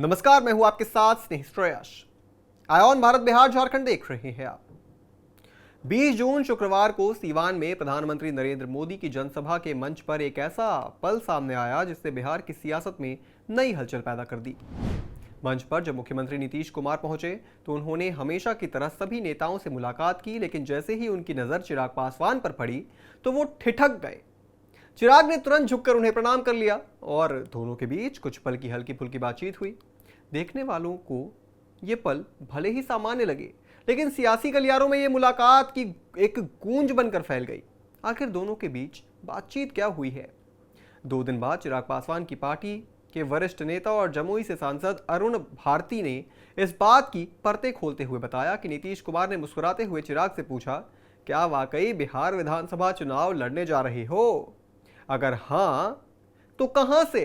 नमस्कार, मैं हूं आपके साथ स्नेह श्रेयस। आयोन भारत बिहार झारखंड देख रहे हैं आप। 20 जून शुक्रवार को सीवान में प्रधानमंत्री नरेंद्र मोदी की जनसभा के मंच पर एक ऐसा पल सामने आया जिसने बिहार की सियासत में नई हलचल पैदा कर दी। मंच पर जब मुख्यमंत्री नीतीश कुमार पहुंचे तो उन्होंने हमेशा की तरह सभी नेताओं से मुलाकात की, लेकिन जैसे ही उनकी नजर चिराग पासवान पर पड़ी तो वो ठिठक गए। चिराग ने तुरंत झुककर उन्हें प्रणाम कर लिया और दोनों के बीच कुछ पल की हल्की फुल्की बातचीत हुई। देखने वालों को ये पल भले ही सामान्य लगे, लेकिन सियासी गलियारों में ये मुलाकात की एक गूंज बनकर फैल गई। आखिर दोनों के बीच बातचीत क्या हुई है? 2 दिन बाद चिराग पासवान की पार्टी के वरिष्ठ नेता और जमुई से सांसद अरुण भारती ने इस बात की परतें खोलते हुए बताया कि नीतीश कुमार ने मुस्कुराते हुए चिराग से पूछा, क्या वाकई बिहार विधानसभा चुनाव लड़ने जा रहे हो? अगर हां तो कहां से?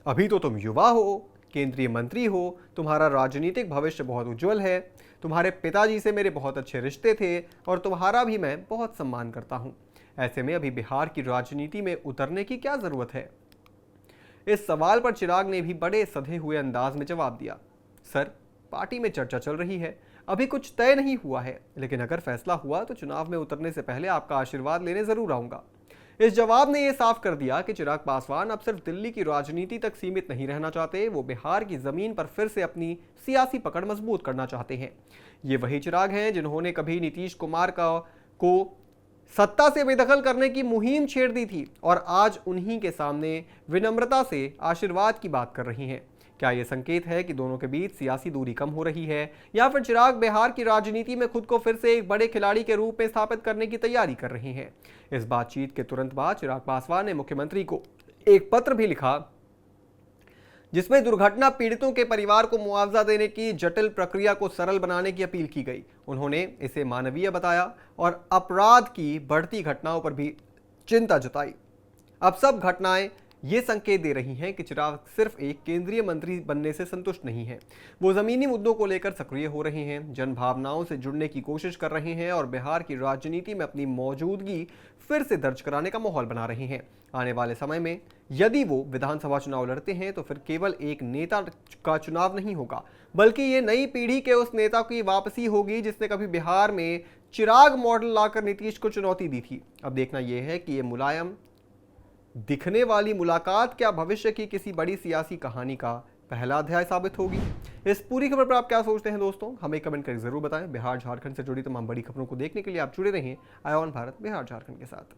अभी तो तुम युवा हो, केंद्रीय मंत्री हो, तुम्हारा राजनीतिक भविष्य बहुत उज्जवल है, तुम्हारे पिताजी से मेरे बहुत अच्छे रिश्ते थे और तुम्हारा भी मैं बहुत सम्मान करता हूं। ऐसे में अभी बिहार की राजनीति में उतरने की क्या जरूरत है? इस सवाल पर चिराग ने भी बड़े सधे हुए अंदाज में जवाब दिया, सर, पार्टी में चर्चा चल रही है, अभी कुछ तय नहीं हुआ है, लेकिन अगर फैसला हुआ तो चुनाव में उतरने से पहले आपका आशीर्वाद लेने जरूर आऊंगा। इस जवाब ने यह साफ कर दिया कि चिराग पासवान अब सिर्फ दिल्ली की राजनीति तक सीमित नहीं रहना चाहते, वो बिहार की जमीन पर फिर से अपनी सियासी पकड़ मजबूत करना चाहते हैं। ये वही चिराग हैं जिन्होंने कभी नीतीश कुमार को सत्ता से बेदखल करने की मुहिम छेड़ दी थी और आज उन्हीं के सामने विनम्रता से आशीर्वाद की बात कर रही हैं। क्या यह संकेत है कि दोनों के बीच सियासी दूरी कम हो रही है, या फिर चिराग बिहार की राजनीति में खुद को फिर से एक बड़े खिलाड़ी के रूप में स्थापित करने की तैयारी कर रहे हैं? इस बातचीत के तुरंत बाद चिराग पासवान ने मुख्यमंत्री को एक पत्र भी लिखा जिसमें दुर्घटना पीड़ितों के परिवार को मुआवजा देने की जटिल प्रक्रिया को सरल बनाने की अपील की गई। उन्होंने इसे मानवीय बताया और अपराध की बढ़ती घटनाओं पर भी चिंता जताई। अब सब घटनाएं ये संकेत दे रही हैं कि चिराग सिर्फ एक केंद्रीय मंत्री बनने से संतुष्ट नहीं है, वो जमीनी मुद्दों को लेकर सक्रिय हो रहे हैं, जन भावनाओं से जुड़ने की कोशिश कर रहे हैं और बिहार की राजनीति में अपनी मौजूदगी फिर से दर्ज कराने का माहौल बना रहे हैं। आने वाले समय में यदि वो विधानसभा चुनाव लड़ते हैं तो फिर केवल एक नेता का चुनाव नहीं होगा, बल्कि ये नई पीढ़ी के उस नेता की वापसी होगी जिसने कभी बिहार में चिराग मॉडल लाकर नीतीश को चुनौती दी थी। अब देखना यह है कि ये मुलायम दिखने वाली मुलाकात क्या भविष्य की किसी बड़ी सियासी कहानी का पहला अध्याय साबित होगी? इस पूरी खबर पर आप क्या सोचते हैं दोस्तों? हमें कमेंट करके जरूर बताएं। बिहार झारखंड से जुड़ी तमाम बड़ी खबरों को देखने के लिए आप जुड़े रहें आयोन भारत बिहार झारखंड के साथ।